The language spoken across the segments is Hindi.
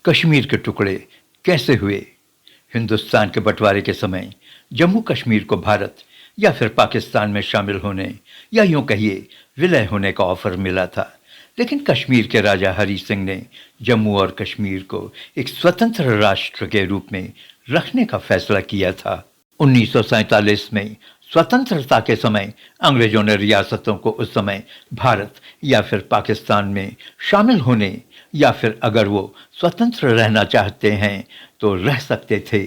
कश्मीर के टुकड़े कैसे हुए? हिंदुस्तान के बंटवारे के समय जम्मू कश्मीर को भारत या फिर पाकिस्तान में शामिल होने या यूं कहिए विलय होने का ऑफर मिला था। लेकिन कश्मीर के राजा हरि सिंह ने जम्मू और कश्मीर को एक स्वतंत्र राष्ट्र के रूप में रखने का फैसला किया था। 1947 में स्वतंत्रता के समय अंग्रेजों ने रियासतों को उस समय भारत या फिर पाकिस्तान में शामिल होने या फिर अगर वो स्वतंत्र रहना चाहते हैं तो रह सकते थे।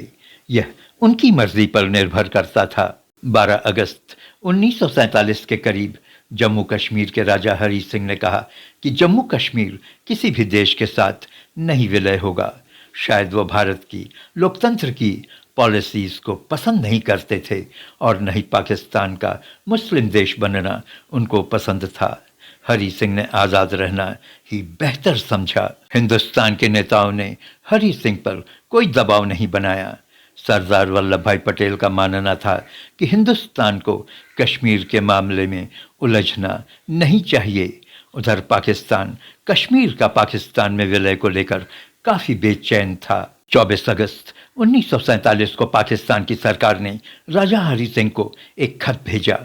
यह उनकी मर्जी पर निर्भर करता था। 12 अगस्त 1947 के करीब जम्मू कश्मीर के राजा हरि सिंह ने कहा कि जम्मू कश्मीर किसी भी देश के साथ नहीं विलय होगा। शायद वो भारत की लोकतंत्र की पॉलिसीज को पसंद नहीं करते थे और नहीं पाकिस्तान का मुस्लिम देश बनना उनको पसंद था। हरि सिंह ने आज़ाद रहना ही बेहतर समझा। हिंदुस्तान के नेताओं ने हरि सिंह पर कोई दबाव नहीं बनाया। सरदार वल्लभ भाई पटेल का मानना था कि हिंदुस्तान को कश्मीर के मामले में उलझना नहीं चाहिए। उधर पाकिस्तान कश्मीर का पाकिस्तान में विलय को लेकर काफ़ी बेचैन था। 24 अगस्त 1947 को पाकिस्तान की सरकार ने राजा हरि सिंह को एक खत भेजा।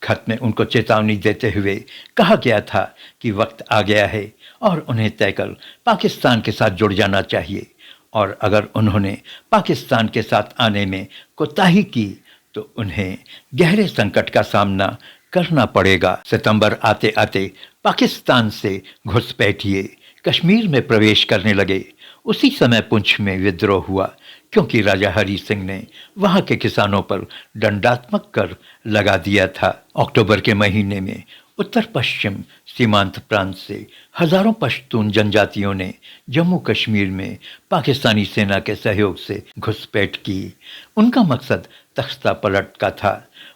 खत में उनको चेतावनी देते हुए कहा गया था कि वक्त आ गया है और उन्हें तय कर पाकिस्तान के साथ जुड़ जाना चाहिए और अगर उन्होंने पाकिस्तान के साथ आने में कोताही की तो उन्हें गहरे संकट का सामना करना पड़ेगा। सितंबर आते आते पाकिस्तान से घुसपैठिए कश्मीर में प्रवेश करने लगे। उसी समय पुंछ में विद्रोह हुआ क्योंकि राजा हरि सिंह ने वहां के किसानों पर दंडात्मक कर लगा दिया था। अक्टूबर के महीने में उत्तर पश्चिम सीमांत प्रांत से हजारों पश्तून जनजातियों ने जम्मू कश्मीर में पाकिस्तानी सेना के सहयोग से घुसपैठ की। उनका मकसद तख्ता पलट का था।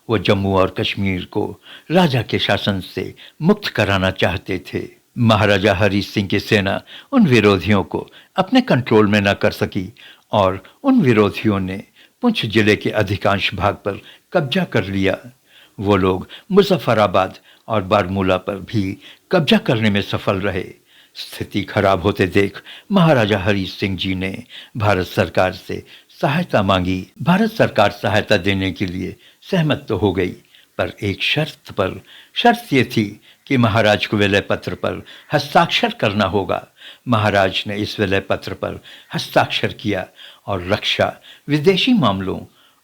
वो जम्मू और कश्मीर को राजा के शासन से मुक्त कराना चाहते थे। महाराजा हरि सिंह की सेना उन विरोधियों को अपने कंट्रोल में न कर सकी और उन विरोधियों ने पुंछ जिले के अधिकांश भाग पर कब्जा कर लिया। वो लोग मुजफ्फराबाद और बारमूला पर भी कब्जा करने में सफल रहे। स्थिति खराब होते देख महाराजा हरि सिंह जी ने भारत सरकार से सहायता मांगी। भारत सरकार सहायता देने के लिए सहमत तो हो गई पर एक शर्त पर। शर्त ये थी कि महाराज को विलय पत्र पर हस्ताक्षर करना होगा। महाराज ने इस विलय पत्र पर हस्ताक्षर किया और रक्षा, विदेशी मामलों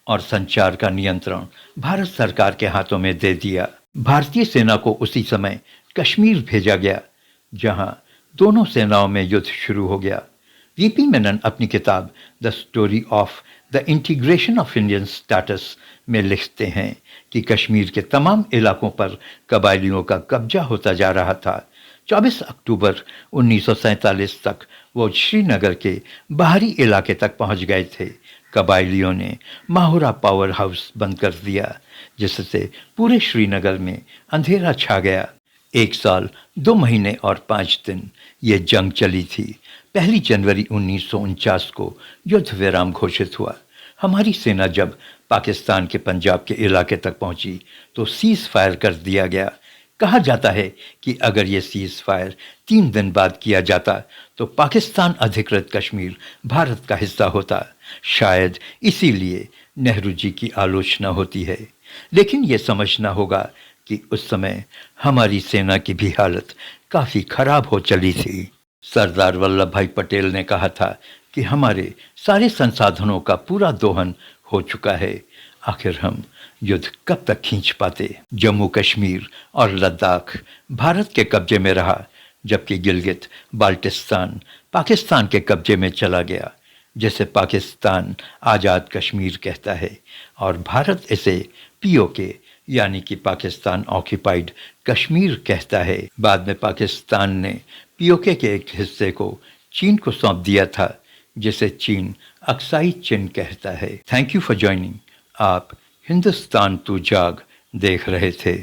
और संचार का नियंत्रण भारत सरकार के हाथों में दे दिया। भारतीय सेना को उसी समय कश्मीर भेजा गया जहां दोनों सेनाओं में युद्ध शुरू हो गया। वीपी मेनन अपनी किताब the story of the integration of Indian status में लिखते हैं कि कश्मीर के तमाम इलाकों पर कबायलियों का कब्जा होता जा रहा था। 24 अक्टूबर 1947 तक वो श्रीनगर के बाहरी इलाके तक पहुंच गए थे। कबायलियों ने माहुरा पावर हाउस बंद कर दिया जिससे पूरे श्रीनगर में अंधेरा छा गया। 1 साल 2 महीने और 5 दिन ये जंग चली थी। 1 जनवरी 1949 को युद्ध विराम घोषित हुआ। हमारी सेना जब पाकिस्तान के पंजाब के इलाके तक पहुंची तो सीज फायर कर दिया गया। कहा जाता है कि अगर ये सीज फायर 3 दिन बाद किया जाता तो पाकिस्तान अधिकृत कश्मीर भारत का हिस्सा होता। शायद इसीलिए नेहरू जी की आलोचना होती है। लेकिन ये समझना होगा कि उस समय हमारी सेना की भी हालत काफ़ी खराब हो चली थी। सरदार वल्लभ भाई पटेल ने कहा था कि हमारे सारे संसाधनों का पूरा दोहन हो चुका है। आखिर हम युद्ध कब तक खींच पाते? जम्मू कश्मीर और लद्दाख भारत के कब्जे में रहा जबकि गिलगित बाल्टिस्तान पाकिस्तान के कब्जे में चला गया जिसे पाकिस्तान आज़ाद कश्मीर कहता है और भारत इसे पीओके यानी कि पाकिस्तान ऑक्यूपाइड कश्मीर कहता है। बाद में पाकिस्तान ने पीओके के एक हिस्से को चीन को सौंप दिया था जिसे चीन अक्साई चिन कहता है। Thank you for joining. आप हिंदुस्तान तू जाग देख रहे थे।